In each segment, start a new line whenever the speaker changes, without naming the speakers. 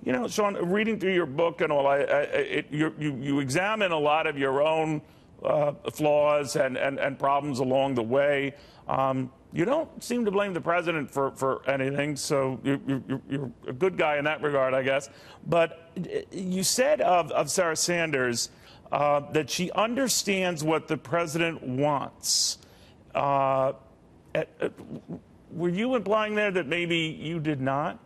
You know, Sean, reading through your book and all, you examine a lot of your own flaws and problems along the way. You don't seem to blame the president for anything, so you're a good guy in that regard, I guess. But you said of Sarah Sanders that she understands what the president wants. Were you implying there that maybe you did not?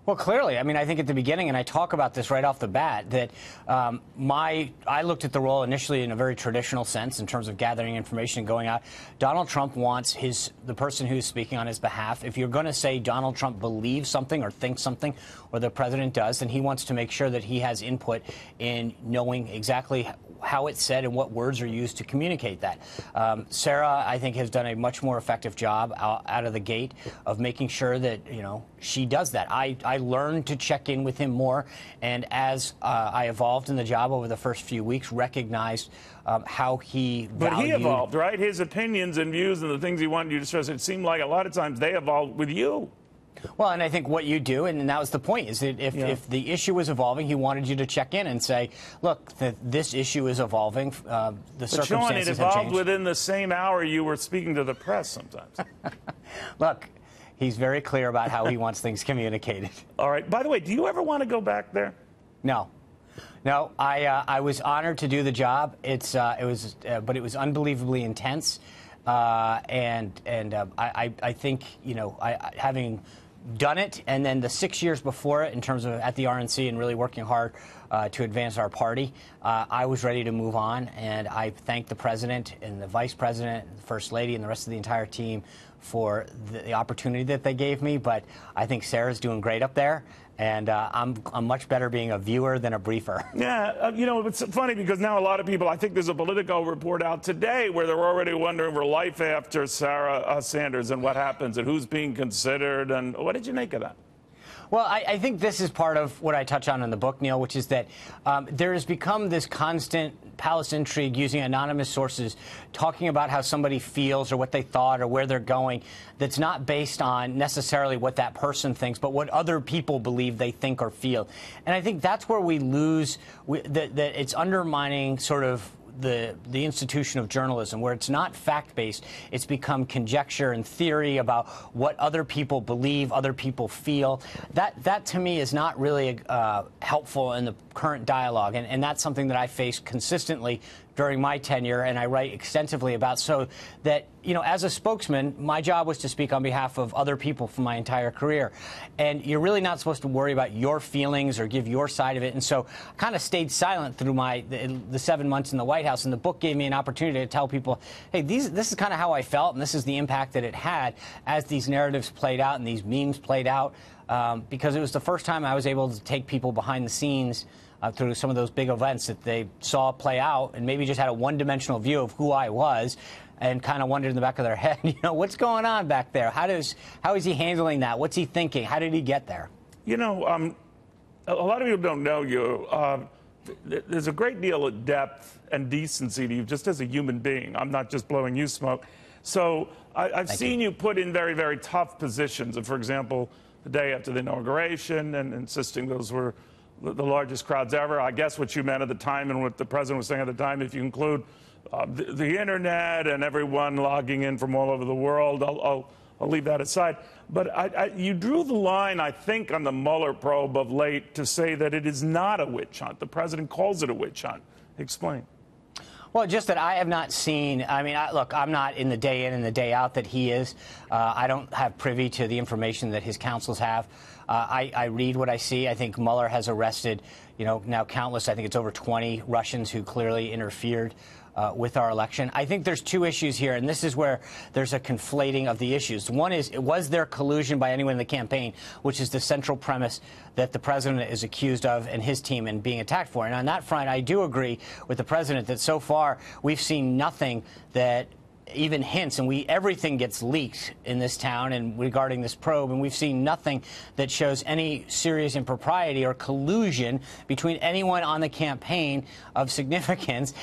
Well, clearly. I mean, I think at the beginning, and I talk about this right off the bat, that I looked at the role initially in a very traditional sense in terms of gathering information and going out. Donald Trump wants the person who's speaking on his behalf. If you're going to say Donald Trump believes something or thinks something, or the president does, then he wants to make sure that he has input in knowing exactly how it's said and what words are used to communicate that. Sarah, I think, has done a much more effective job out of the gate of making sure that, you know, she does that. I learned to check in with him more, and as I evolved in the job over the first few weeks, recognized how he valued.
But he evolved, right? His opinions and views and the things he wanted you to stress, it seemed like a lot of times they evolved with you.
Well, and I think what you do, and that was the point, is that if the issue was evolving, he wanted you to check in and say, look, this issue is evolving. The circumstances
Sean, it
have
evolved
changed.
within the same hour you were speaking to the press sometimes.
Look, he's very clear about how he wants things communicated.
All right. By the way, do you ever want to go back there?
No. No, I was honored to do the job. But it was unbelievably intense. I think, you know, having done it, and then the 6 years before it in terms of at the RNC and really working hard to advance our party, I was ready to move on, and I thank the president and the vice president, the first lady, and the rest of the entire team for the opportunity that they gave me. But I think Sarah's doing great up there, and I'm much better being a viewer than a briefer.
Yeah, you know, it's funny because now a lot of people, I think there's a Politico report out today where they're already wondering for life after Sarah Sanders and what happens and who's being considered. And what did you make of that?
Well, I think this is part of what I touch on in the book, Neil, which is that there has become this constant palace intrigue using anonymous sources talking about how somebody feels or what they thought or where they're going, that's not based on necessarily what that person thinks, but what other people believe they think or feel. And I think that's where we lose, that it's undermining sort of the institution of journalism, where it's not fact-based. It's become conjecture and theory about what other people believe, other people feel. That to me is not really helpful in the current dialogue, and that's something that I face consistently during my tenure, and I write extensively about, so that, you know, as a spokesman, my job was to speak on behalf of other people for my entire career. And you're really not supposed to worry about your feelings or give your side of it. And so I kind of stayed silent through the 7 months in the White House, and the book gave me an opportunity to tell people, hey, this is kind of how I felt, and this is the impact that it had as these narratives played out and these memes played out, because it was the first time I was able to take people behind the scenes through some of those big events that they saw play out, and maybe just had a one-dimensional view of who I was, and kind of wondered in the back of their head, you know, what's going on back there? How is he handling that? What's he thinking? How did he get there?
You know, a lot of people don't know you. There's a great deal of depth and decency to you just as a human being. I'm not just blowing you smoke. So I've seen you put in very, very tough positions. And for example, the day after the inauguration and insisting those were the largest crowds ever. I guess what you meant at the time and what the president was saying at the time, if you include the internet and everyone logging in from all over the world, I'll leave that aside. But you drew the line, I think, on the Mueller probe of late to say that it is not a witch hunt. The president calls it a witch hunt. Explain.
Well, just that I have not seen, I mean, look, I'm not in the day in and the day out that he is. I don't have privy to the information that his counsels have. I read what I see. I think Mueller has arrested, you know, now countless, I think it's over 20 Russians who clearly interfered with our election. I think there's two issues here, and this is where there's a conflating of the issues. One is, was there collusion by anyone in the campaign, which is the central premise that the president is accused of and his team and being attacked for. And on that front, I do agree with the president that so far we've seen nothing that even hints, and everything gets leaked in this town and regarding this probe, and we've seen nothing that shows any serious impropriety or collusion between anyone on the campaign of significance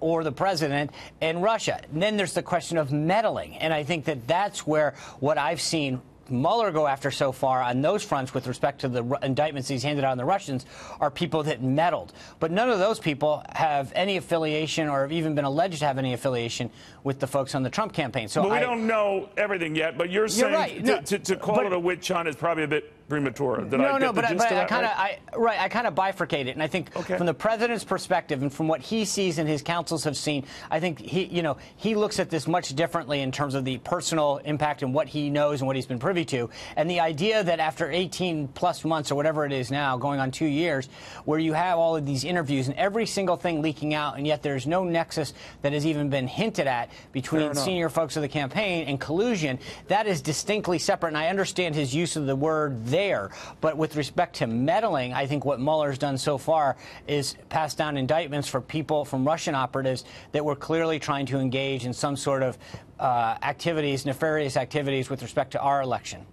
or the president and Russia. And then there's the question of meddling, and I think that that's where what I've seen Mueller go after so far on those fronts with respect to the indictments he's handed out on the Russians are people that meddled. But none of those people have any affiliation or have even been alleged to have any affiliation with the folks on the Trump campaign. So
we don't know everything yet, but you're saying
right. No,
to call it a witch hunt is probably a bit premature. Did
no,
I get
no,
the
but
gist of
I
that
kind of,
right?
I kind of bifurcate it, and I think from the president's perspective and from what he sees and his counsels have seen, I think he looks at this much differently in terms of the personal impact and what he knows and what he's been privy to, and the idea that after 18 plus months or whatever it is now, going on 2 years, where you have all of these interviews and every single thing leaking out, and yet there's no nexus that has even been hinted at between senior folks of the campaign and collusion, that is distinctly separate. And I understand his use of the word there, but with respect to meddling, I think what Mueller's done so far is pass down indictments for people from Russian operatives that were clearly trying to engage in some sort of activities, nefarious activities with respect to our election.